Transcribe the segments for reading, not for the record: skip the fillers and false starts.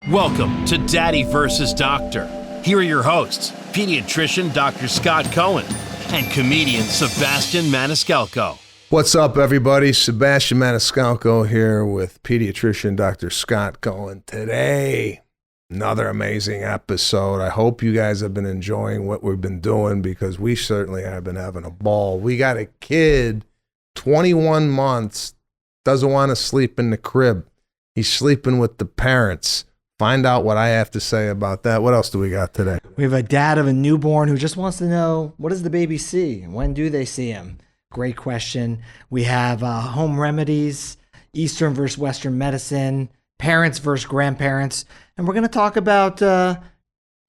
Welcome to Daddy vs. Doctor. Here are your hosts, pediatrician Dr. Scott Cohen and comedian Sebastian Maniscalco. What's up, everybody? Sebastian Maniscalco here with pediatrician Dr. Scott Cohen. Today, another amazing episode. I hope you guys have been enjoying what we've been doing because we certainly have been having a ball. We got a kid, 21 months, doesn't want to sleep in the crib. He's sleeping with the parents. Find out what I have to say about that. What else do we got today? We have a dad of a newborn who just wants to know, what does the baby see? When do they see him? Great question. We have home remedies, Eastern versus Western medicine, parents versus grandparents. And we're going to talk about, are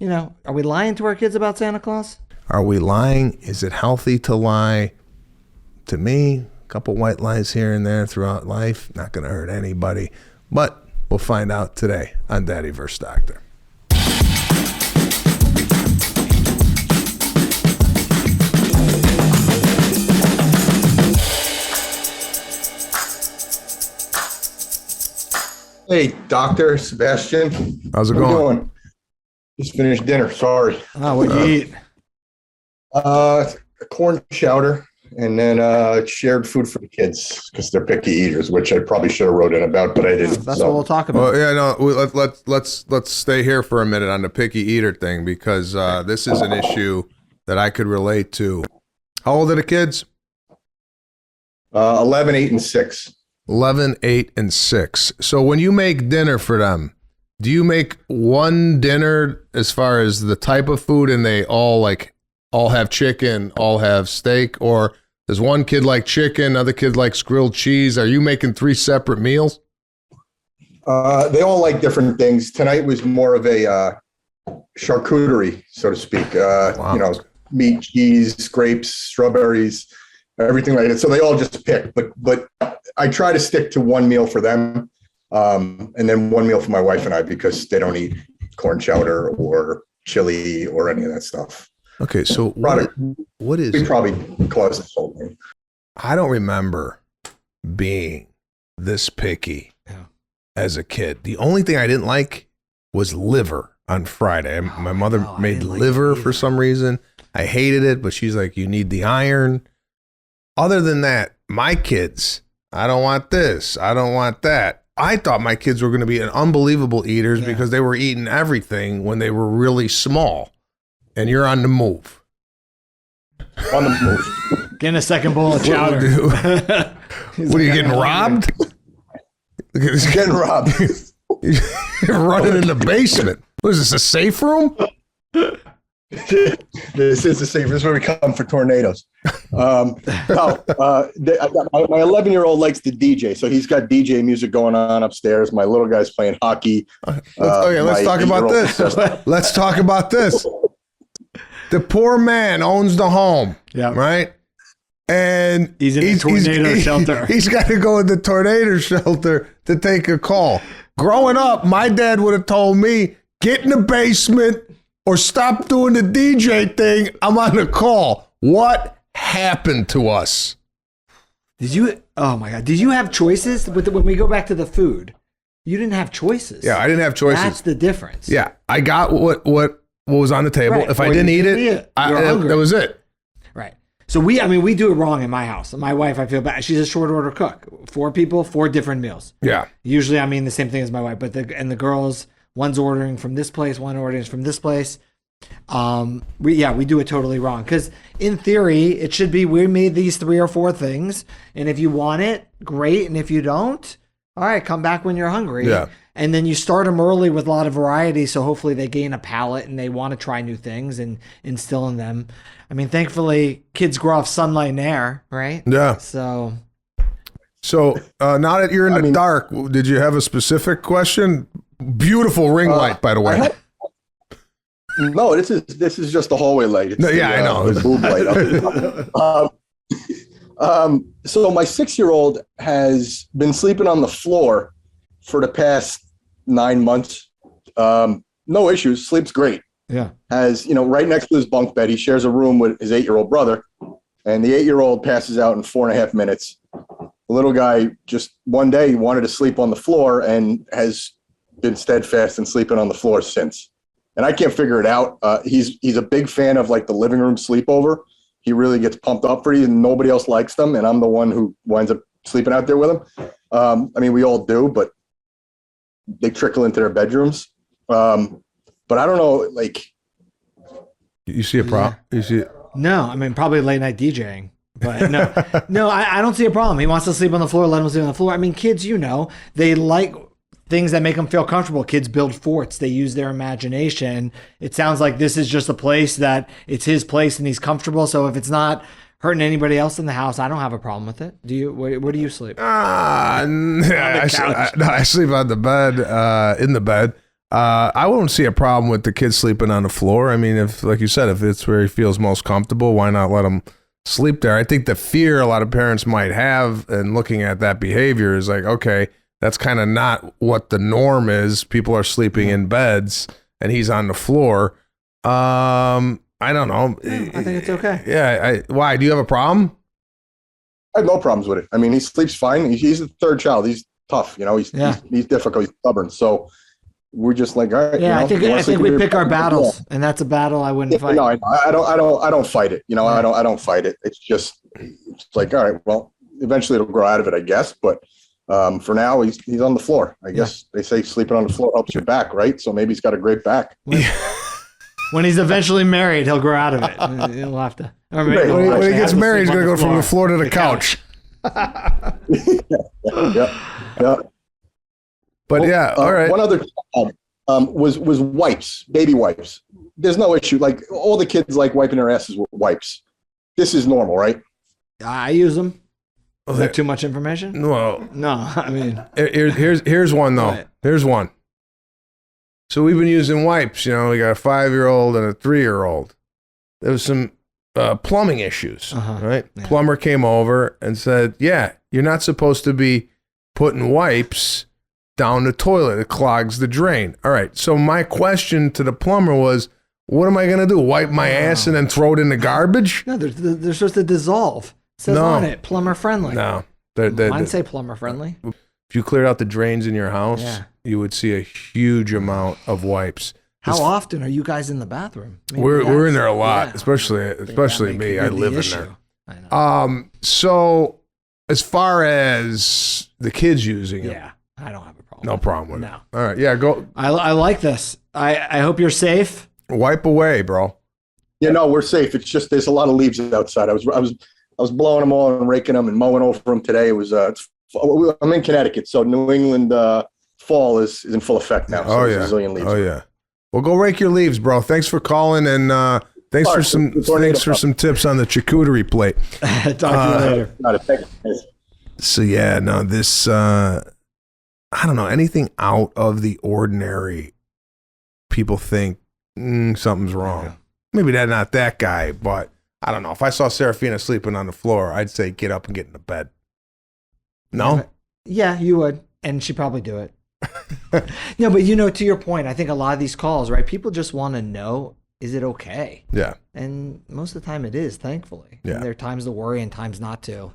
we lying to our kids about Santa Claus? Are we lying? Is it healthy to lie? To me, a couple white lies here and there throughout life, not going to hurt anybody. But we'll find out today on Daddy vs. Doctor. Hey, Doctor Sebastian. How's it going? Just finished dinner. Sorry. Oh, what'd you eat? Corn chowder, and then shared food for the kids because they're picky eaters, which I probably should have wrote in about, but I didn't. That's what we'll talk about. Well, yeah, no. Let's stay here for a minute on the picky eater thing because this is an issue that I could relate to. How old are the kids? 11, 8, and 6. 11, 8, and 6. So when you make dinner for them, do you make one dinner as far as the type of food and they all have chicken, all have steak, or does one kid like chicken, other kid likes grilled cheese? Are you making 3 separate meals? They all like different things. Tonight was more of a charcuterie, so to speak. Wow. Meat, cheese, grapes, strawberries, everything like that. So they all just pick, but I try to stick to one meal for them, and then one meal for my wife and I because they don't eat corn chowder or chili or any of that stuff. Okay, so what is... We probably caused this whole thing. I don't remember being this picky as a kid. The only thing I didn't like was liver on Friday. My mother made liver for some reason. I hated it, but she's like, you need the iron. Other than that, my kids, I don't want this. I don't want that. I thought my kids were going to be unbelievable eaters because they were eating everything when they were really small. And you're on the move. On the move. Getting a second bowl of chowder. What are you getting robbed? Getting robbed. You're running in the basement. What is this, a safe room? This is the safe. This is where we come for tornadoes. My 11-year-old likes to DJ, so he's got DJ music going on upstairs. My little guy's playing hockey. Let's talk about this. Let's talk about this. The poor man owns the home, right? And he's in the tornado shelter. He's got to go in the tornado shelter to take a call. Growing up, my dad would have told me, get in the basement or stop doing the DJ thing. I'm on the call. What happened to us? Oh my God. Did you have choices when we go back to the food? You didn't have choices. Yeah, I didn't have choices. That's the difference. Yeah, I got what was on the table. Right. If I didn't eat it, that was it. Right. So we do it wrong in my house. My wife, I feel bad. She's a short order cook. 4 people, 4 different meals. Yeah. Usually, the same thing as my wife, but the girls, one's ordering from this place, one ordering from this place. We do it totally wrong because in theory, it should be we made these 3 or 4 things, and if you want it, great, and if you don't, all right, come back when you're hungry. Yeah. And then you start them early with a lot of variety, so hopefully they gain a palate and they want to try new things and instill in them. Thankfully, kids grow off sunlight and air, right? Yeah. So now that you're in the dark, did you have a specific question? Beautiful ring light, by the way. No, this is just the hallway light. It's I know. The boob light up. So my 6-year-old has been sleeping on the floor for the past 9 months. No issues. Sleeps great. Yeah. Has, right next to his bunk bed, he shares a room with his 8-year-old brother, and the 8-year-old passes out in 4.5 minutes. The little guy just one day wanted to sleep on the floor and has been steadfast in sleeping on the floor since. And I can't figure it out. He's a big fan of like the living room sleepover. He really gets pumped up for these, and nobody else likes them. And I'm the one who winds up sleeping out there with him. I mean, we all do, but they trickle into their bedrooms. But I don't know, like. You see a problem? You see it? No, I mean, probably late night DJing. But no, I don't see a problem. He wants to sleep on the floor, let him sleep on the floor. I mean, kids, they like things that make them feel comfortable. Kids build forts. They use their imagination. It sounds like this is just a place that it's his place and he's comfortable. So if it's not hurting anybody else in the house, I don't have a problem with it. Do you? Where do you sleep? I sleep on the bed, in the bed. I won't see a problem with the kids sleeping on the floor. I mean, if, like you said, if it's where he feels most comfortable, why not let him sleep there? I think the fear a lot of parents might have in looking at that behavior is like, okay, that's kind of not what the norm is. People are sleeping in beds and he's on the floor. I don't know. I think it's okay. Yeah. Why? Do you have a problem? I have no problems with it. I mean, he sleeps fine. He's the third child. He's tough. He's difficult. He's stubborn. So we're just like, all right. Yeah, I think we pick our battles, and that's a battle I wouldn't fight. No, I don't fight it. I don't fight it. It's like, all right, well, eventually it'll grow out of it, I guess. But for now, he's on the floor. I guess they say sleeping on the floor helps your back, right? So maybe he's got a great back. When he's eventually married, he'll grow out of it. He'll have to. When he gets married, he's going to go from the floor to the couch. Yeah. But all right. One other was wipes, baby wipes. There's no issue. Like all the kids like wiping their asses with wipes. This is normal, right? I use them. Is that too much information? Well, no. I mean, here's one though. Here's one. So we've been using wipes. We got a 5-year-old and a 3-year-old. There was some plumbing issues, right? Yeah. Plumber came over and said, "Yeah, you're not supposed to be putting wipes down the toilet. It clogs the drain." All right. So my question to the plumber was, what am I going to do? Wipe my ass and then throw it in the garbage? No, they're supposed to dissolve. It says on it, plumber friendly. No. Mine say plumber friendly. If you cleared out the drains in your house, you would see a huge amount of wipes. How often are you guys in the bathroom? We're in there a lot, especially me. I live in there. I know. So as far as the kids using it, I don't have a problem. No problem with it. All right, go. I like this. I hope you're safe. Wipe away, bro. Yeah, no, we're safe. It's just there's a lot of leaves outside. I was blowing them all and raking them and mowing over them today. It was I'm in Connecticut, so New England fall is in full effect now. So there's a zillion leaves. Oh yeah. Well, go rake your leaves, bro. Thanks for calling and thanks for some tips on the charcuterie plate. Talk to you later. So this I don't know, anything out of the ordinary. People think something's wrong. Maybe that's not that guy, but I don't know. If I saw Serafina sleeping on the floor, I'd say get up and get into bed. No? Yeah, you would. And she'd probably do it. No, but to your point, I think a lot of these calls, right? People just want to know, is it okay? Yeah. And most of the time it is, thankfully. Yeah. And there are times to worry and times not to.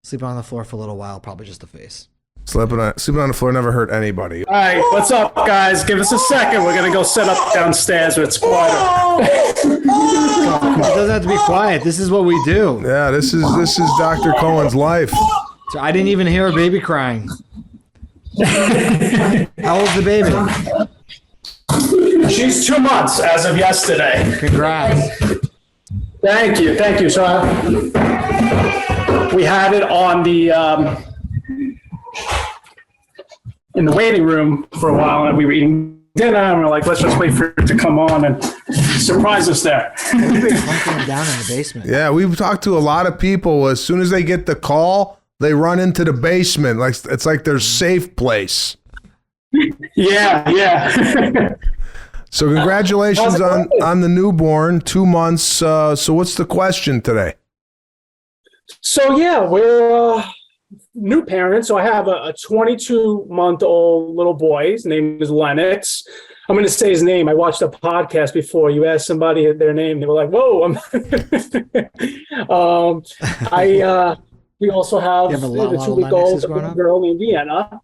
Sleeping on the floor for a little while, probably just a phase. Sleeping on the floor never hurt anybody. All right, what's up, guys? Give us a second. We're going to go set up downstairs where it's quieter. It doesn't have to be quiet. This is what we do. Yeah, this is Dr. Cohen's life. So I didn't even hear a baby crying. How old's the baby? She's 2 months as of yesterday. Congrats. Thank you. So we had it on the in the waiting room for a while, and we were eating dinner, and we're like, let's just wait for it to come on and surprise us there. Hunting down in the basement. Yeah, we've talked to a lot of people. As soon as they get the call, they run into the basement. Like it's like their safe place. Yeah. So congratulations on the newborn, 2 months. So what's the question today? So we're new parents. So I have a 22-month-old little boy. His name is Lennox. I'm going to say his name. I watched a podcast before. You asked somebody their name. They were like, whoa. We also have the 2-week-old girl named Vienna.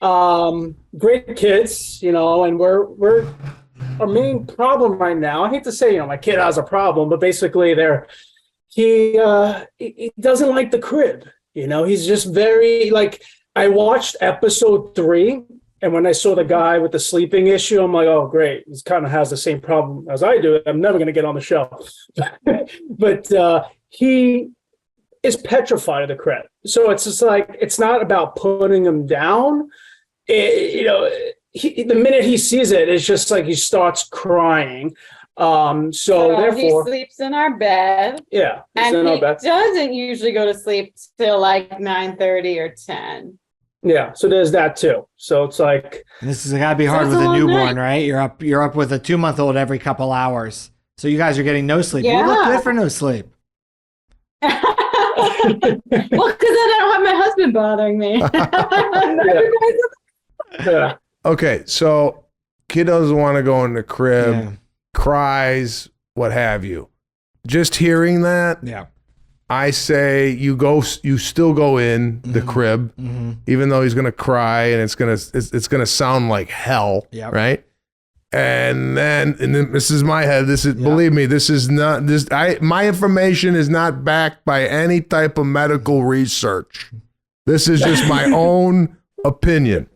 Great kids, and we're our main problem right now. I hate to say, my kid has a problem, but basically he doesn't like the crib. He's just very I watched episode 3, and when I saw the guy with the sleeping issue, I'm like, oh, great. He kind of has the same problem as I do. I'm never going to get on the show. But he is petrified of the crib. So it's just it's not about putting him down. The minute he sees it, it's just he starts crying. So therefore he sleeps in our bed. Yeah. And he doesn't usually go to sleep till 9:30 or 10. Yeah. So there's that too. So it's this is gotta be hard with a newborn, right? You're up with a 2-month-old every couple hours. So you guys are getting no sleep. Yeah. You look good for no sleep. Well, because then I don't have my husband bothering me. yeah. Okay, so kid doesn't want to go in the crib, cries, what have you. Just hearing that, I say you still go in the crib, even though he's gonna cry and it's gonna sound like hell, right? And then this is my head. Believe me, this is not this. My information is not backed by any type of medical research. This is just my own opinion.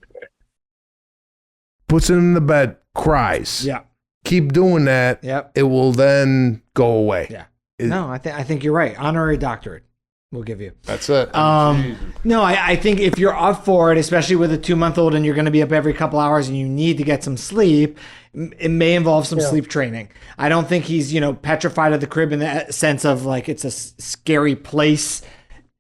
Puts him in the bed, cries. Yeah. Keep doing that. Yep. It will then go away. Yeah. I think you're right. Honorary doctorate we'll give you. That's it. No, I think if you're up for it, especially with a 2-month-old and you're going to be up every couple hours and you need to get some sleep, it may involve some sleep training. I don't think he's, petrified of the crib in the sense of it's a scary place.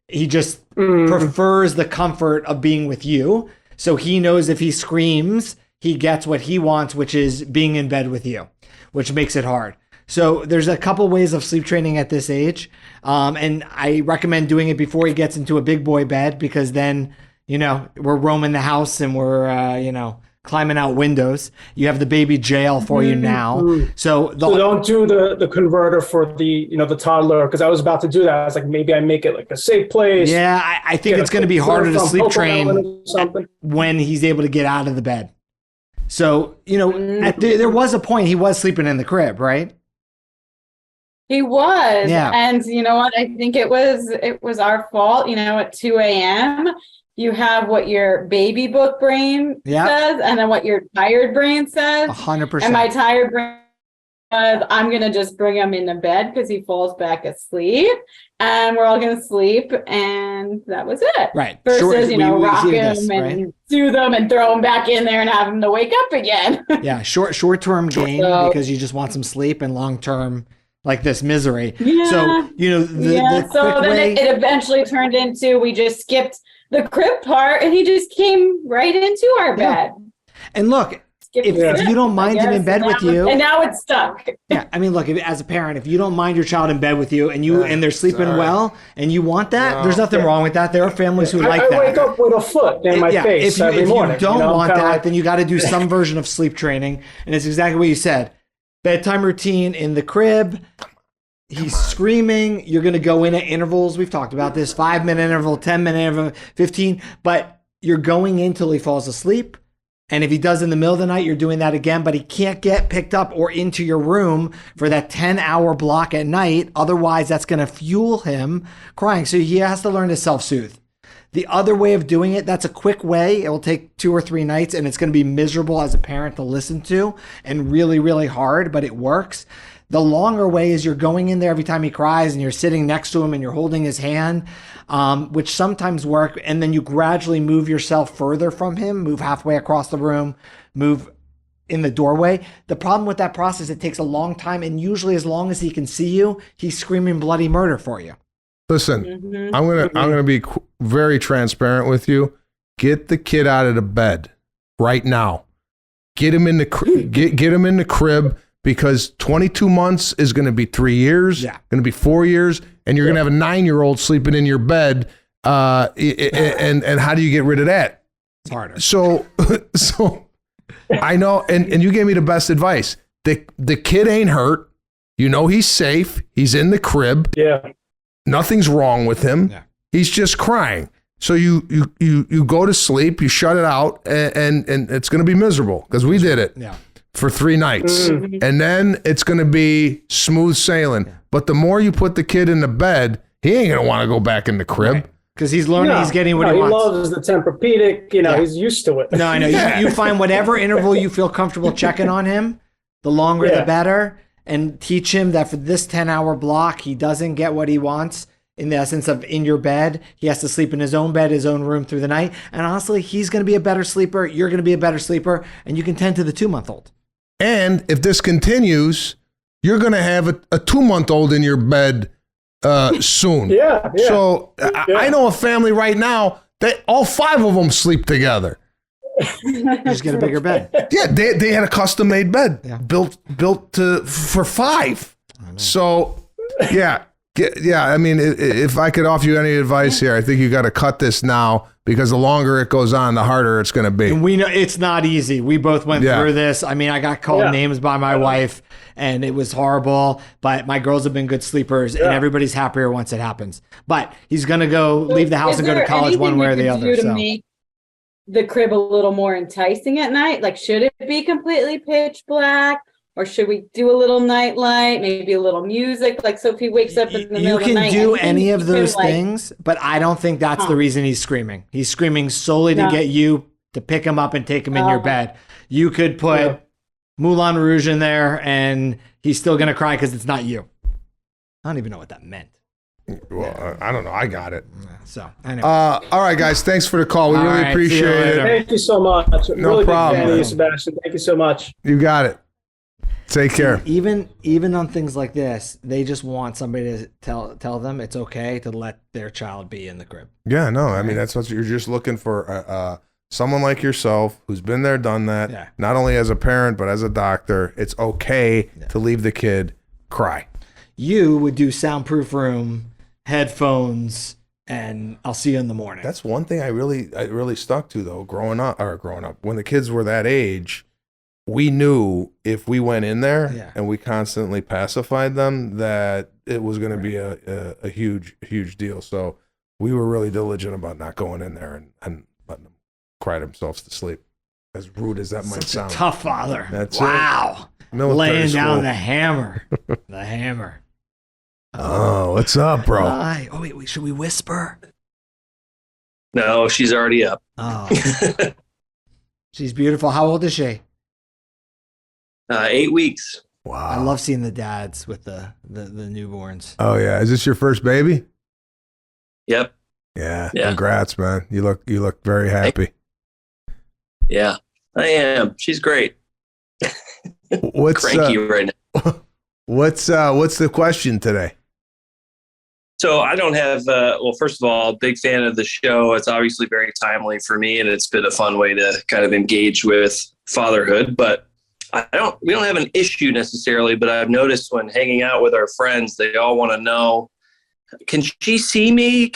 He just prefers the comfort of being with you. So he knows if he screams, he gets what he wants, which is being in bed with you, which makes it hard. So there's a couple ways of sleep training at this age. And I recommend doing it before he gets into a big boy bed, because then, we're roaming the house and we're, climbing out windows. You have the baby jail for you now. So don't do the converter for the toddler, because I was about to do that. I was maybe I make it a safe place. Yeah, I think it's going to be harder to sleep train when he's able to get out of the bed. So, there was a point he was sleeping in the crib, right? He was. Yeah. And you know what? I think it was our fault. At 2 a.m., you have what your baby book brain says, and then what your tired brain says. 100%. And my tired brain says, I'm going to just bring him into bed because he falls back asleep, and we're all going to sleep. And that was it. Right. Versus, rock him and soothe them and throw him back in there and have him to wake up again. Yeah. Short-term gain because you just want some sleep, and long-term, this misery. Yeah. So, so then it eventually turned into, we just skipped the crib part and he just came right into our bed. And look, if you don't mind him in bed with you, and now it's stuck. Yeah. I mean, look, as a parent, if you don't mind your child in bed with you and they're sleeping well and you want that, there's nothing wrong with that. There are families who like that. I wake up with a foot in my face every morning. If you don't want that, then you got to do some version of sleep training. And it's exactly what you said. Bedtime routine in the crib. He's screaming. You're going to go in at intervals. We've talked about this. 5-minute interval, 10-minute interval, 15. But you're going in till he falls asleep. And if he does in the middle of the night, you're doing that again. But he can't get picked up or into your room for that 10-hour block at night. Otherwise, that's going to fuel him crying. So he has to learn to self-soothe. The other way of doing it, that's a quick way. It will take 2 or 3 nights, and it's going to be miserable as a parent to listen to and really, really hard, but it works. The longer way is you're going in there every time he cries and you're sitting next to him and you're holding his hand, which sometimes work. And then you gradually move yourself further from him, move halfway across the room, move in the doorway. The problem with that process, it takes a long time. And usually as long as he can see you, he's screaming bloody murder for you. Listen, I'm gonna be very transparent with you. Get the kid out of the bed right now. Get him in the get him in the crib, because 22 months is going to be 3 years. Yeah, going to be 4 years, and you're going to have a 9-year-old sleeping in your bed. And how do you get rid of that? It's harder. So I know, and you gave me the best advice. The kid ain't hurt. He's safe. He's in the crib. Yeah. Nothing's wrong with him. Yeah. He's just crying. So you go to sleep, you shut it out, and it's going to be miserable because we did it for 3 nights. And then it's going to be smooth sailing. Yeah. But the more you put the kid in the bed, he ain't going to want to go back in the crib. Because he's learning, he's getting what he wants. He loves the Tempur-Pedic, he's used to it. No, I know. You find whatever interval you feel comfortable checking on him, the longer the better, and teach him that for this 10-hour block, he doesn't get what he wants. In the essence of in your bed, he has to sleep in his own bed, his own room through the night. And honestly, he's going to be a better sleeper. You're going to be a better sleeper. And you can tend to the 2-month-old. And if this continues, you're going to have a 2-month-old in your bed soon. Yeah. So I know a family right now that all 5 of them sleep together. Just get a bigger bed. Yeah, they had a custom made bed built for 5. So yeah. Yeah, I mean, if I could offer you any advice here, I think you got to cut this now because the longer it goes on, the harder it's going to be. And we know it's not easy. We both went through this. I mean, I got called names by my wife, and it was horrible. But my girls have been good sleepers, and everybody's happier once it happens. But he's going to go leave the house and go to college one way or the other. To make the crib a little more enticing at night? Like, should it be completely pitch black? Or should we do a little night light, maybe a little music? Like, so if he wakes up in the middle of the night. You can do any of those things, but I don't think that's the reason he's screaming. He's screaming solely to get you to pick him up and take him in your bed. You could put Moulin Rouge in there, and he's still going to cry because it's not you. I don't even know what that meant. Well, I don't know. I got it. So, anyway. All right, guys. Thanks for the call. We really appreciate it. Thank you so much. No really problem. Big fan of you, Sebastian. Thank you so much. You got it. Take care. Even on things like this, they just want somebody to tell them it's okay to let their child be in the crib. Yeah, no, I mean that's what you're just looking for. Someone like yourself who's been there, done that. Yeah. Not only as a parent but as a doctor, it's okay to leave the kid cry. You would do soundproof room, headphones, and I'll see you in the morning. That's one thing I really stuck to though. Growing up when the kids were that age. We knew if we went in there and we constantly pacified them that it was going to be a huge deal. So we were really diligent about not going in there and letting them cry themselves to sleep. As rude as that might sound. Tough father. That's wow. Laying down the hammer. The hammer. Oh, what's up, bro? Oh, wait, should we whisper? No, she's already up. Oh. She's beautiful. How old is she? 8 weeks. Wow. I love seeing the dads with the newborns. Oh yeah. Is this your first baby? Yep. Yeah. Congrats, man. You look very happy. Yeah, I am. She's great. What's cranky right now? What's the question today? So I don't have, well, first of all, big fan of the show. It's obviously very timely for me, and it's been a fun way to kind of engage with fatherhood, but we don't have an issue necessarily, but I've noticed when hanging out with our friends, they all want to know, can she see me?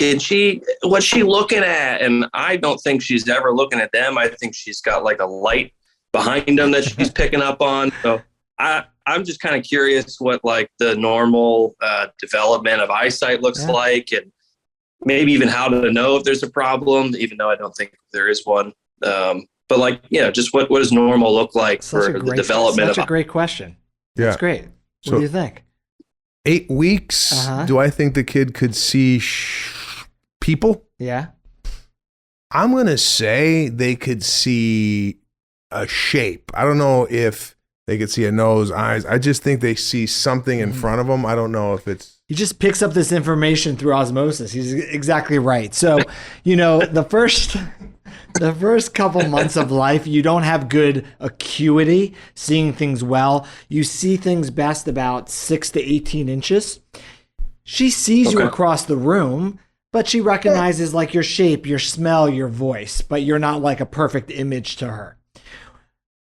What's she looking at? And I don't think she's ever looking at them. I think she's got like a light behind them that she's picking up on. So I'm just kind of curious what like the normal development of eyesight looks like, and maybe even how to know if there's a problem, even though I don't think there is one. But like, just what does normal look like for the development of... Such a great question. Yeah. That's great. What do you think? 8 weeks. Do I think the kid could see people? Yeah. I'm going to say they could see a shape. I don't know if they could see a nose, eyes. I just think they see something in front of them. I don't know if it's... He just picks up this information through osmosis. He's exactly right. So, the first couple months of life, you don't have good acuity, seeing things well. You see things best about 6 to 18 inches. She sees you across the room, but she recognizes like your shape, your smell, your voice, but you're not like a perfect image to her.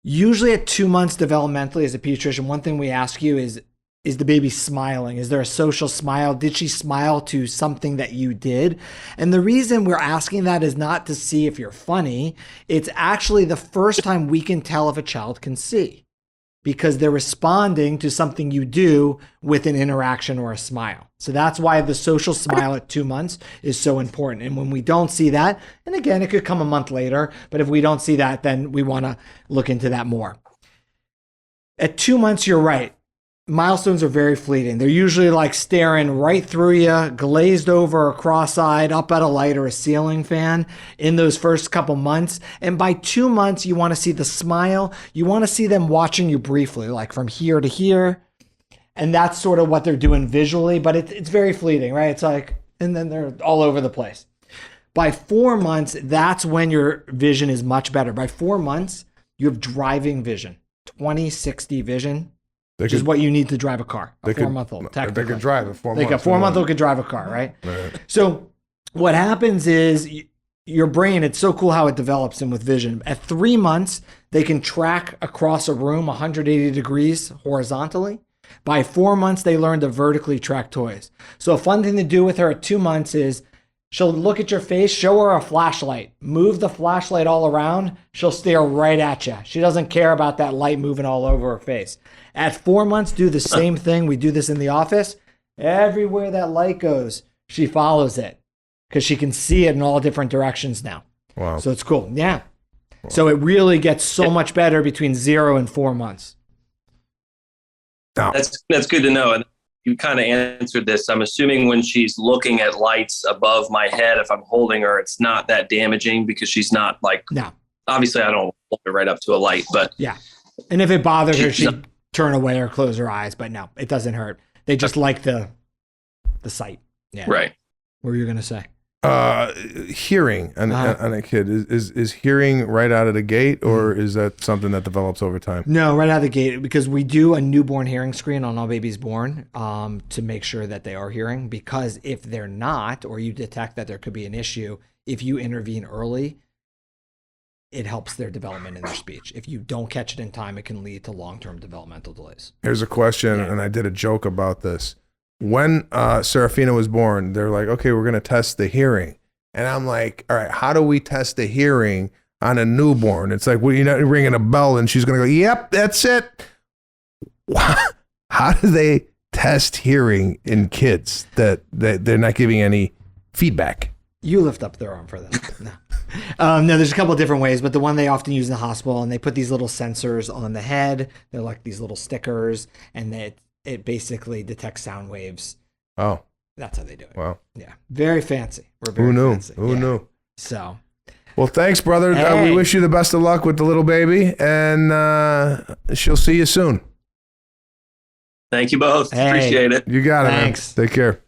Usually at 2 months developmentally as a pediatrician, one thing we ask you is the baby smiling? Is there a social smile? Did she smile to something that you did? And the reason we're asking that is not to see if you're funny. It's actually the first time we can tell if a child can see. because they're responding to something you do with an interaction or a smile. So that's why the social smile at 2 months is so important. And when we don't see that, and again, it could come a month later, but if we don't see that, then we want to look into that more. At 2 months, you're right. Milestones are very fleeting. They're usually like staring right through you, glazed over or cross-eyed, up at a light or a ceiling fan in those first couple months. And by 2 months, you want to see the smile. You want to see them watching you briefly, like from here to here. And that's sort of what they're doing visually, but it's very fleeting, right? It's like, and then they're all over the place. By 4 months, that's when your vision is much better. By 4 months, you have driving vision, 20/60 vision. Which is what you need to drive a car. A 4-month-old. They could drive a 4 month. Like a 4-month-old could drive a car, right? So what happens is your brain, it's so cool how it develops them with vision. At 3 months, they can track across a room 180 degrees horizontally. By 4 months, they learn to vertically track toys. So a fun thing to do with her at 2 months is she'll look at your face, show her a flashlight, move the flashlight all around. She'll stare right at you. She doesn't care about that light moving all over her face. At 4 months, do the same thing. We do this in the office. Everywhere that light goes, she follows it because she can see it in all different directions now. Wow. So it's cool. Yeah. Wow. So it really gets so much better between 0 and 4 months. Now, that's good to know. And you kind of answered this. I'm assuming when she's looking at lights above my head, if I'm holding her, it's not that damaging because she's not like, no. Obviously I don't hold her right up to a light, but yeah. And if it bothers her, she'd turn away or close her eyes, but no, it doesn't hurt. They just like the sight. Yeah. Right. What were you going to say? Hearing on a kid is hearing right out of the gate, or is that something that develops over time? No, right out of the gate, because we do a newborn hearing screen on all babies born to make sure that they are hearing, because if they're not, or you detect that there could be an issue, if you intervene early, it helps their development in their speech. If you don't catch it in time, it can lead to long-term developmental delays. Here's a question, and I did a joke about this. When Serafina was born, they're like, okay, we're going to test the hearing. And I'm like, all right, how do we test the hearing on a newborn? It's like, well, you're not ringing a bell and she's going to go, yep, that's it. How do they test hearing in kids that they're not giving any feedback? You lift up their arm for that. No, there's a couple of different ways, but the one they often use in the hospital, and they put these little sensors on the head. They're like these little stickers, and it basically detects sound waves. Oh. That's how they do it. Wow. Yeah. Very fancy. We're very Who knew? fancy. Who knew? So. Well, thanks, brother. Hey. We wish you the best of luck with the little baby, and she'll see you soon. Thank you both. Hey. Appreciate it. You got it, Thanks. man. Take care.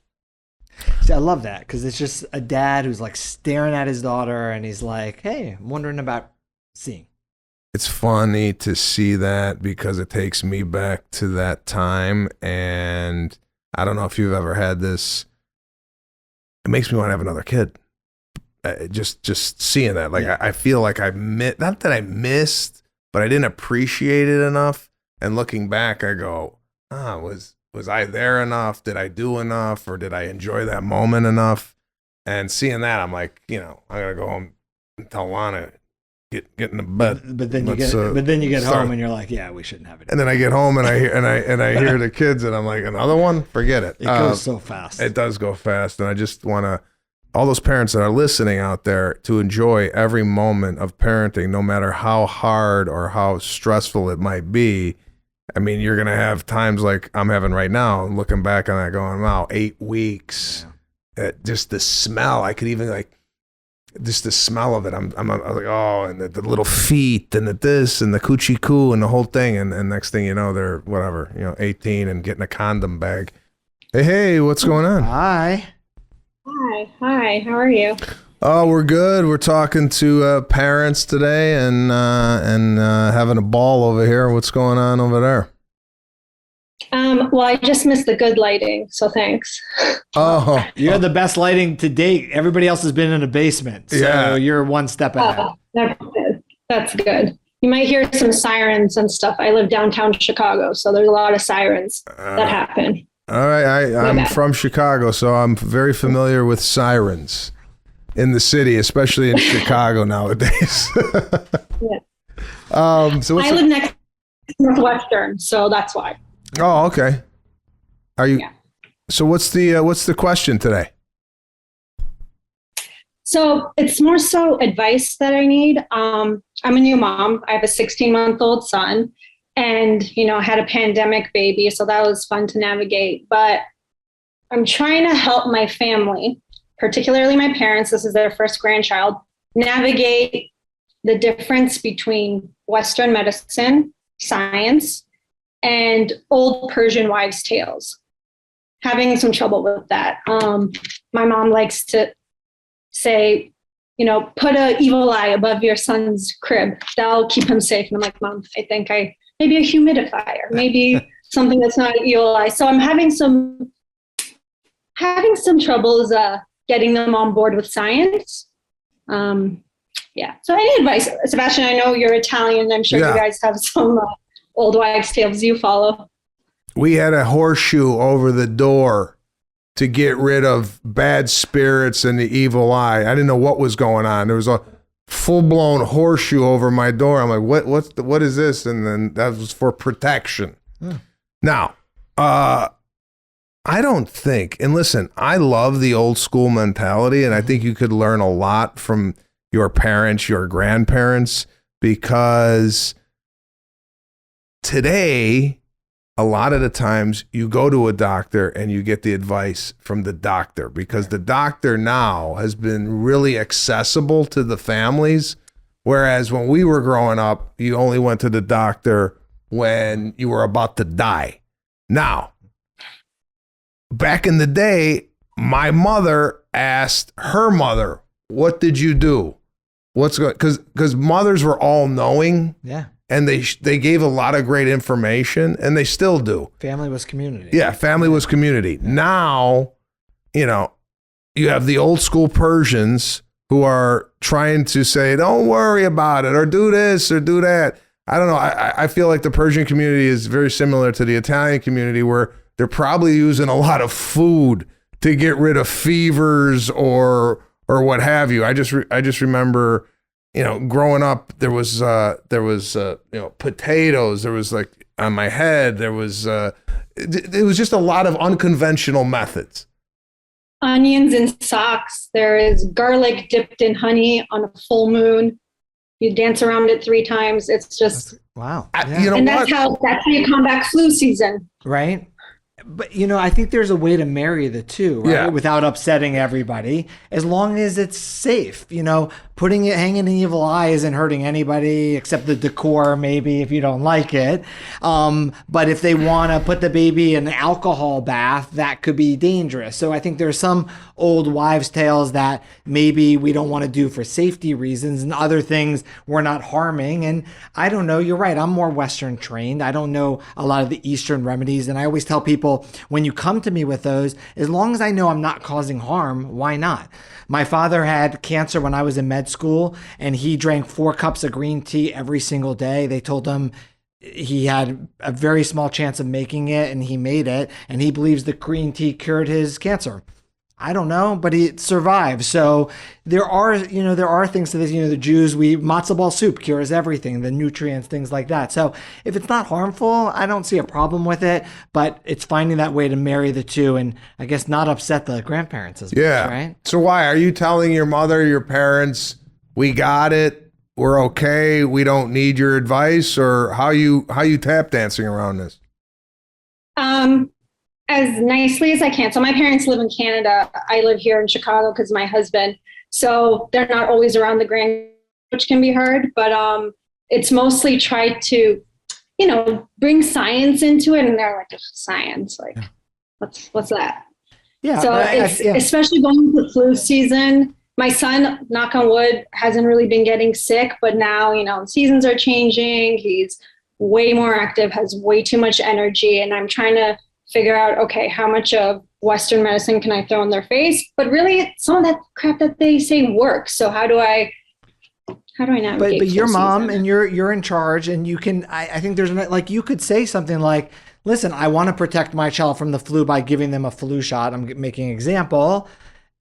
See, I love that because it's just a dad who's like staring at his daughter, and he's like, hey, I'm wondering about seeing. It's funny to see that because it takes me back to that time, and I don't know if you've ever had this. It makes me want to have another kid. Just seeing that, like, yeah. I feel like not that I missed, but I didn't appreciate it enough. And looking back, I go, was I there enough? Did I do enough, or did I enjoy that moment enough? And seeing that, I'm like, I gotta go home and tell Lana. Get in the bed. But then you get home and you're like, yeah, we shouldn't have it. And then I get home and I hear the kids and I'm like, another one? Forget it. It goes so fast. It does go fast. And I just want to, all those parents that are listening out there, to enjoy every moment of parenting, no matter how hard or how stressful it might be. I mean, you're going to have times like I'm having right now, looking back on that going, wow, 8 weeks. Yeah. Just the smell. I could even just the smell of it, I'm like, oh, and the little feet and the this and the coochie coo and the whole thing. And next thing you know, they're 18 and getting a condom bag. Hey, what's going on? Hi. How are you? Oh, we're good. We're talking to parents today and having a ball over here. What's going on over there? Well, I just missed the good lighting, so thanks. Oh, you had the best lighting to date. Everybody else has been in a basement, so you're one step ahead. That's good. You might hear some sirens and stuff. I live downtown Chicago, so there's a lot of sirens that happen. All right, I'm from Chicago, so I'm very familiar with sirens in the city, especially in Chicago nowadays. Yeah. So I live next Northwestern, so that's why. Oh, okay. Are you? Yeah. So what's the question today? So it's more so advice that I need. I'm a new mom. I have a 16-month-old son, and I had a pandemic baby, so that was fun to navigate. But I'm trying to help my family, particularly my parents. This is their first grandchild. Navigate the difference between Western medicine, science, and old Persian wives' tales. Having some trouble with that. My mom likes to say, put an evil eye above your son's crib. That'll keep him safe. And I'm like, Mom, I think maybe a humidifier, maybe something that's not an evil eye. So I'm having some troubles getting them on board with science. Yeah. So any advice, Sebastian? I know you're Italian. I'm sure you guys have some old wives' tales you follow. We had a horseshoe over the door to get rid of bad spirits and the evil eye. I didn't know what was going on. There was a full-blown horseshoe over my door. I'm like, what is this? And then that was for protection. Now, I don't think, and listen, I love the old school mentality, and I think you could learn a lot from your parents, your grandparents, because today, a lot of the times you go to a doctor and you get the advice from the doctor, because the doctor now has been really accessible to the families. Whereas when we were growing up, you only went to the doctor when you were about to die. Now, back in the day, my mother asked her mother, "What did you do? What's going?" Because mothers were all knowing. Yeah. And they gave a lot of great information, and they still do. Family was community. Yeah, family was community. Now, you have the old school Persians who are trying to say, don't worry about it, or do this, or do that. I don't know. I feel like the Persian community is very similar to the Italian community, where they're probably using a lot of food to get rid of fevers or what have you. I just remember, growing up, there was potatoes. There was like on my head. There was it was just a lot of unconventional methods. Onions in socks. There is garlic dipped in honey on a full moon. You dance around it 3 times. It's just wow. And that's how you combat flu season. Right. But, I think there's a way to marry the two, right? Yeah. Without upsetting everybody, as long as it's safe. Hanging an evil eye isn't hurting anybody except the decor, maybe, if you don't like it. But if they want to put the baby in an alcohol bath, that could be dangerous. So I think there's some old wives' tales that maybe we don't want to do for safety reasons, and other things we're not harming. And I don't know. You're right. I'm more Western trained. I don't know a lot of the Eastern remedies. And I always tell people, when you come to me with those, as long as I know I'm not causing harm, why not? My father had cancer when I was in med school, and he drank 4 cups of green tea every single day. They told him he had a very small chance of making it, and he made it, and he believes the green tea cured his cancer. I don't know, but he survived. So there are things to this. The Jews, matzo ball soup cures everything, the nutrients, things like that. So if it's not harmful, I don't see a problem with it. But it's finding that way to marry the two, and I guess not upset the grandparents as much, right? So why are you telling your mother, your parents, we got it, we're okay, we don't need your advice, or how you tap dancing around this? As nicely as I can. So my parents live in Canada. I live here in Chicago because of my husband. So they're not always around the grand, which can be hard. But it's mostly tried to, bring science into it. And they're like, science, like, what's that? Yeah. So especially going into flu season. My son, knock on wood, hasn't really been getting sick. But now, seasons are changing. He's way more active, has way too much energy. And I'm trying to figure out, okay, how much of Western medicine can I throw in their face? But really, some of that crap that they say works. So how do I navigate? But you're mom, and you're in charge, and you can. I think there's you could say something like, "Listen, I want to protect my child from the flu by giving them a flu shot." I'm making an example.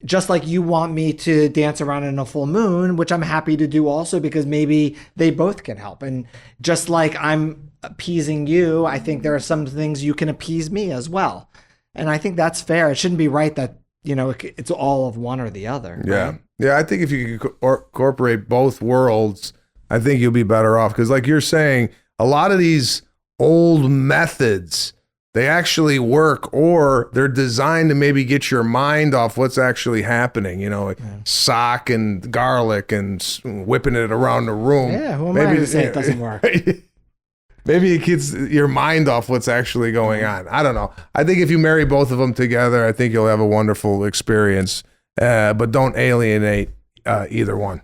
just like you want me to dance around in a full moon, which I'm happy to do also because maybe they both can help. And just like I'm appeasing you, I think there are some things you can appease me as well. And I think that's fair. It shouldn't be right that, it's all of one or the other. Yeah. Right? Yeah. I think if you could incorporate both worlds, I think you'll be better off. Because like you're saying, a lot of these old methods, they actually work, or they're designed to maybe get your mind off what's actually happening, like sock and garlic and whipping it around the room. Yeah, who am I to say it doesn't work? Maybe it gets your mind off what's actually going on. I don't know. I think if you marry both of them together, I think you'll have a wonderful experience, but don't alienate either one.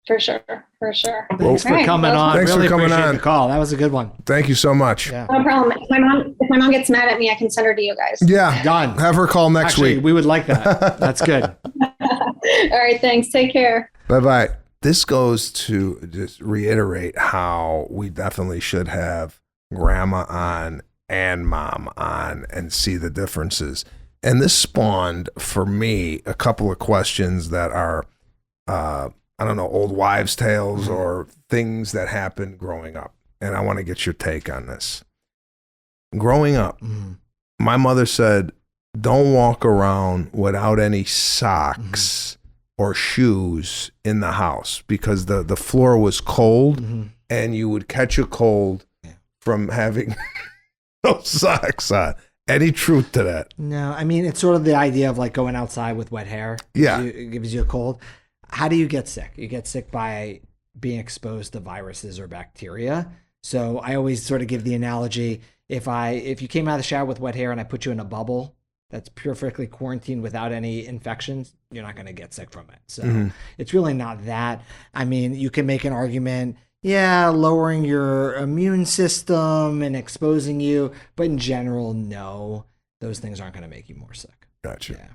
For sure. Thanks for coming on. Thanks really for coming appreciate on. the call. That was a good one. Thank you so much. Yeah. No problem. If my mom gets mad at me, I can send her to you guys. Yeah. Done. Have her call next Actually, week. we would like that. That's good. All right. Thanks. Take care. Bye-bye. This goes to just reiterate how we definitely should have grandma on and mom on and see the differences. And this spawned for me a couple of questions that are, I don't know, old wives' tales or things that happened growing up. And I want to get your take on this. Growing up, my mother said, don't walk around without any socks or shoes in the house because the floor was cold and you would catch a cold from having no socks on. Any truth to that? No, I mean, it's sort of the idea of like going outside with wet hair. Yeah. It gives you a cold. How do you get sick? You get sick by being exposed to viruses or bacteria. So I always sort of give the analogy, if you came out of the shower with wet hair and I put you in a bubble that's perfectly quarantined without any infections, you're not going to get sick from it. So it's really not that. I mean, you can make an argument, lowering your immune system and exposing you, but in general, no, those things aren't going to make you more sick. Gotcha. Yeah.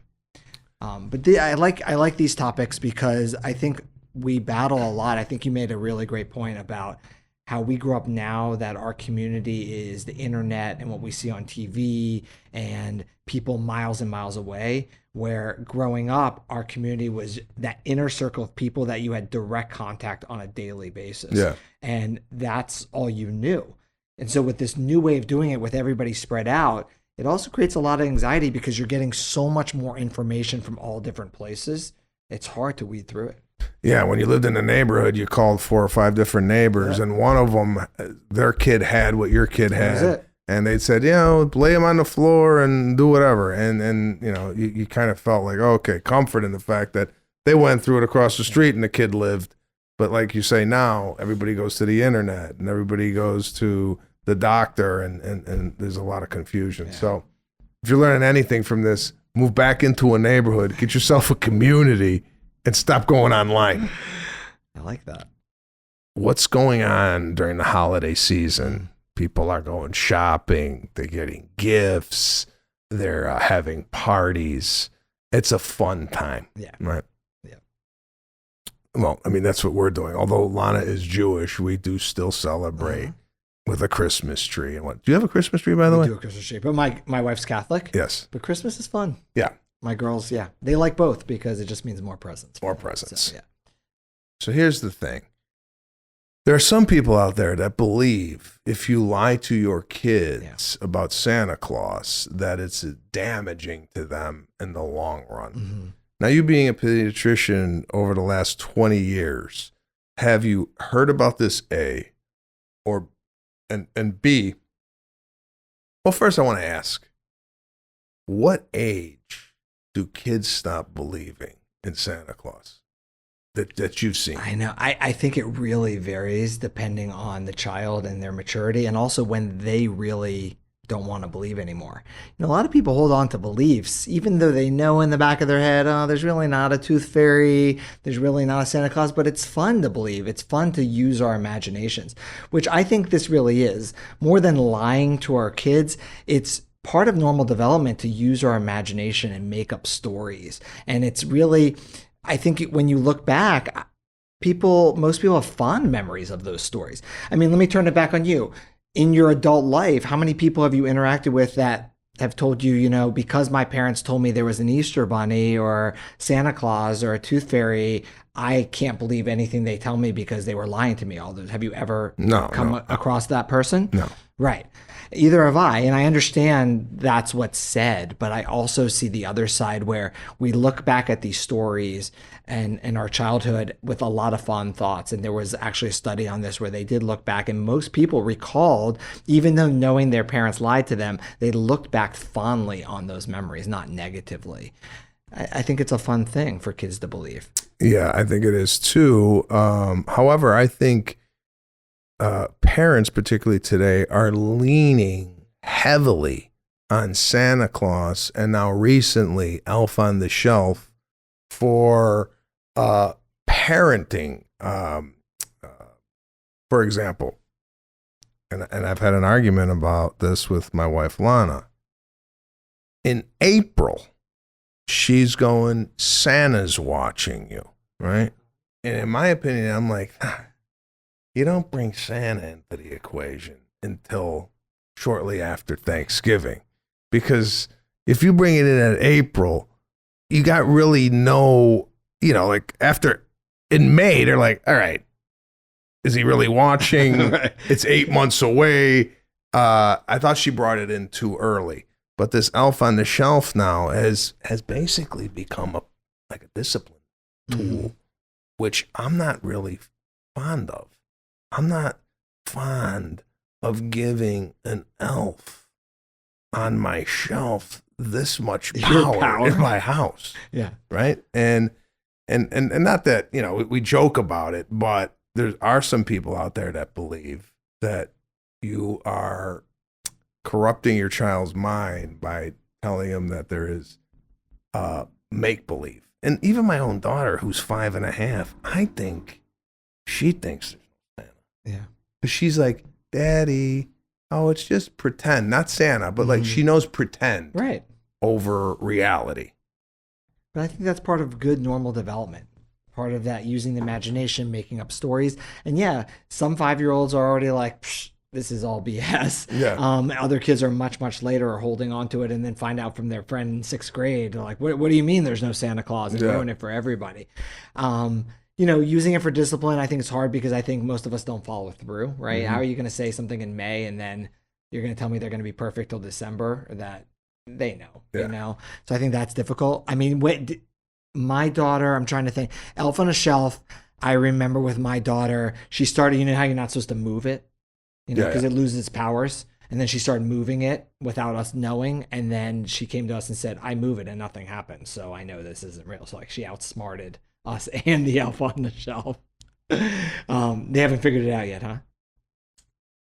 But I like these topics because I think we battle a lot. I think you made a really great point about how we grew up now that our community is the internet and what we see on TV and people miles and miles away, where growing up, our community was that inner circle of people that you had direct contact on a daily basis. Yeah. And that's all you knew. And so with this new way of doing it with everybody spread out, it also creates a lot of anxiety because you're getting so much more information from all different places. It's hard to weed through it. Yeah, when you lived in a neighborhood, you called 4 or 5 different neighbors, and one of them, their kid had what your kid had. And they said, lay him on the floor and do whatever. And you kind of felt like, okay, comfort in the fact that they went through it across the street and the kid lived. But like you say now, everybody goes to the internet and everybody goes to the doctor, and there's a lot of confusion. Yeah. So if you're learning anything from this, move back into a neighborhood, get yourself a community, and stop going online. I like that. What's going on during the holiday season? People are going shopping. They're getting gifts. They're having parties. It's a fun time. Yeah. Right? Yeah. Well, I mean, that's what we're doing. Although Lana is Jewish, we do still celebrate with a Christmas tree. And what? Do you have a Christmas tree, by the way? I do a Christmas tree, but my wife's Catholic. Yes. But Christmas is fun. Yeah. My girls, they like both because it just means more presents. More presents. So, yeah. So here's the thing. There are some people out there that believe if you lie to your kids about Santa Claus, that it's damaging to them in the long run. Mm-hmm. Now, you being a pediatrician over the last 20 years, have you heard about this, A, or and B? Well, first I want to ask, what age do kids stop believing in Santa Claus that you've seen? I know. I think it really varies depending on the child and their maturity, and also when they really don't want to believe anymore. A lot of people hold on to beliefs, even though they know in the back of their head, there's really not a tooth fairy, there's really not a Santa Claus, but it's fun to believe. It's fun to use our imaginations, which I think this really is. More than lying to our kids, it's part of normal development to use our imagination and make up stories. And it's really, I think when you look back, most people have fond memories of those stories. I mean, let me turn it back on you. In your adult life, how many people have you interacted with that have told you, you know, because my parents told me there was an Easter bunny or Santa Claus or a tooth fairy, I can't believe anything they tell me because they were lying to me all those. Have you ever come across that person? No. Right. Either have I, and I understand that's what's said, but I also see the other side where we look back at these stories and our childhood with a lot of fond thoughts. And there was actually a study on this where they did look back, and most people recalled, even though knowing their parents lied to them, they looked back fondly on those memories, not negatively. I think it's a fun thing for kids to believe. Yeah, I think it is too. However, I think parents, particularly today, are leaning heavily on Santa Claus and now recently Elf on the Shelf for parenting. For example, and I've had an argument about this with my wife, Lana. In April, she's going, Santa's watching you, right? And in my opinion, I'm like, you don't bring Santa into the equation until shortly after Thanksgiving. Because if you bring it in April, you got really no, you know, like in May, they're like, all right, is he really watching? Right. It's 8 months away. I thought she brought it in too early. But this Elf on the Shelf now has basically become a discipline tool, which I'm not really fond of. I'm not fond of giving an elf on my shelf this much power in my house. Yeah. Right. And not that, you know, we joke about it, but there are some people out there that believe that you are corrupting your child's mind by telling him that there is make-believe. And even my own daughter, who's 5.5, I think she thinks there's no Santa. Yeah. Because she's like, Daddy, oh, it's just pretend. Not Santa, but like she knows pretend over reality. But I think that's part of good normal development. Part of that, using the imagination, making up stories. And yeah, some 5-year-olds are already like, psh, this is all BS. Yeah. Other kids are much, much later are holding on to it and then find out from their friend in 6th grade. They're like, what do you mean there's no Santa Claus? And ruin it for everybody. You know, using it for discipline, I think it's hard because I think most of us don't follow through, right? How are you going to say something in May and then you're going to tell me they're going to be perfect till December? Or that they know, you know? So I think that's difficult. I mean, my daughter, I'm trying to think, Elf on a Shelf, I remember with my daughter, she started, you know how you're not supposed to move it? You know, because it loses its powers. And then she started moving it without us knowing. And then she came to us and said, I move it and nothing happened. So I know this isn't real. So like she outsmarted us and the Elf on the Shelf. They haven't figured it out yet, huh?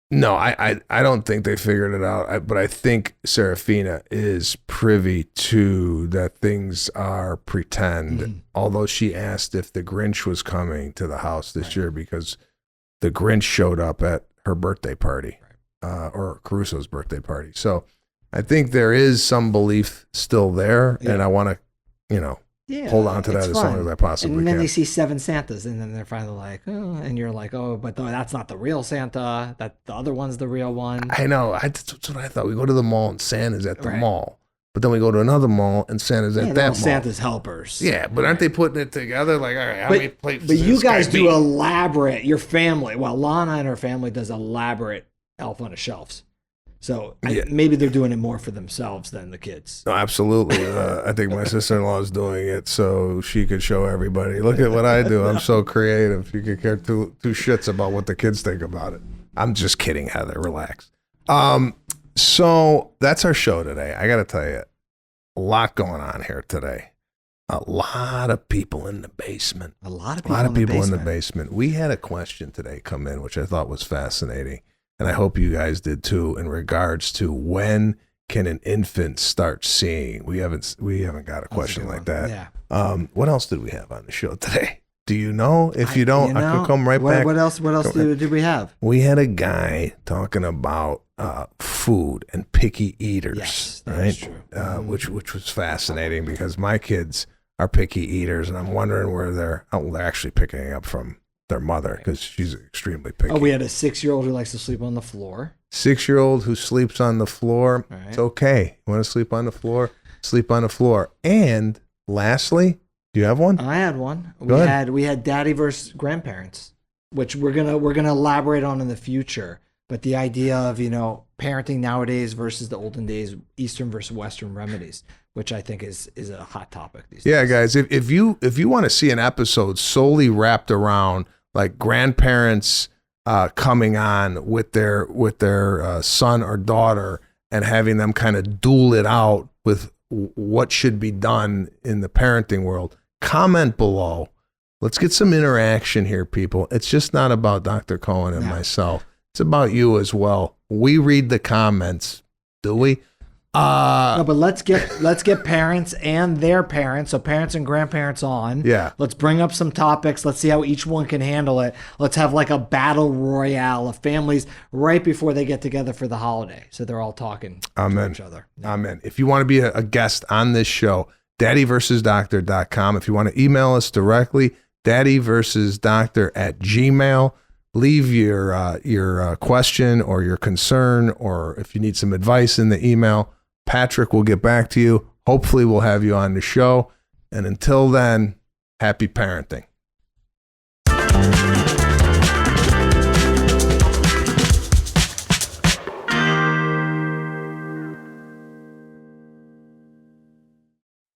No, I don't think they figured it out. But I think Serafina is privy to that things are pretend. Although she asked if the Grinch was coming to the house this year because the Grinch showed up at her birthday party, or Caruso's birthday party. So I think there is some belief still there, and I want to, you know, hold on to that as long as I possibly can. And then they see 7 Santas, and then they're finally like, oh, and you're like, oh, but that's not the real Santa. That the other one's the real one. I know. That's what I thought. We go to the mall, and Santa's at the mall. But then we go to another mall, and Santa's at that mall. Santa's helpers. Yeah, but aren't they putting it together? Like, all right, how many plates? But you guys do elaborate. Your family, well, Lana and her family does elaborate Elf on the Shelves. So maybe they're doing it more for themselves than the kids. No, absolutely. I think my sister-in-law is doing it so she could show everybody. Look at what I do. I'm so creative. You could care two shits about what the kids think about it. I'm just kidding, Heather. Relax. So that's our show today. I got to tell you, a lot going on here today. A lot of people in the basement. A lot of people in the basement. We had a question today come in, which I thought was fascinating. And I hope you guys did too, in regards to when can an infant start seeing? We haven't got a question like that. Yeah. What else did we have on the show today? Do you know? If you don't, I could come right back. What else did we have? We had a guy talking about food and picky eaters. Yes, that right? is true. Which was fascinating because my kids are picky eaters, and I'm wondering where they're actually picking up from their mother because she's extremely picky. Oh, we had a 6-year-old who likes to sleep on the floor. 6-year-old who sleeps on the floor. Right. It's okay. You want to sleep on the floor? Sleep on the floor. And lastly, do you have one? I had one. Go ahead. We had daddy versus grandparents, which we're gonna elaborate on in the future. But the idea of parenting nowadays versus the olden days, Eastern versus Western remedies, which I think is a hot topic these days. Yeah, guys. If you want to see an episode solely wrapped around like grandparents coming on with their son or daughter and having them kind of duel it out with what should be done in the parenting world, comment below. Let's get some interaction here, people. It's just not about Dr. Cohen and myself. It's about you as well. We read the comments, do we? No, but let's get parents and their parents, so parents and grandparents on. Yeah. Let's bring up some topics. Let's see how each one can handle it. Let's have like a battle royale of families right before they get together for the holiday, so they're all talking to each other. Yeah. Amen. If you want to be a guest on this show, daddyversusdoctor.com. If you want to email us directly, daddyversusdoctor@gmail.com. Leave your question or your concern, or if you need some advice in the email, Patrick will get back to you. Hopefully we'll have you on the show. And until then, happy parenting.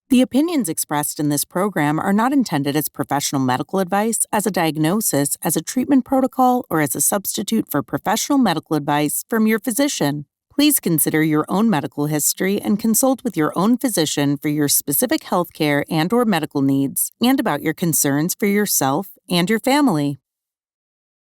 The opinions expressed in this program are not intended as professional medical advice, as a diagnosis, as a treatment protocol, or as a substitute for professional medical advice from your physician. Please consider your own medical history and consult with your own physician for your specific healthcare and/or medical needs and about your concerns for yourself and your family.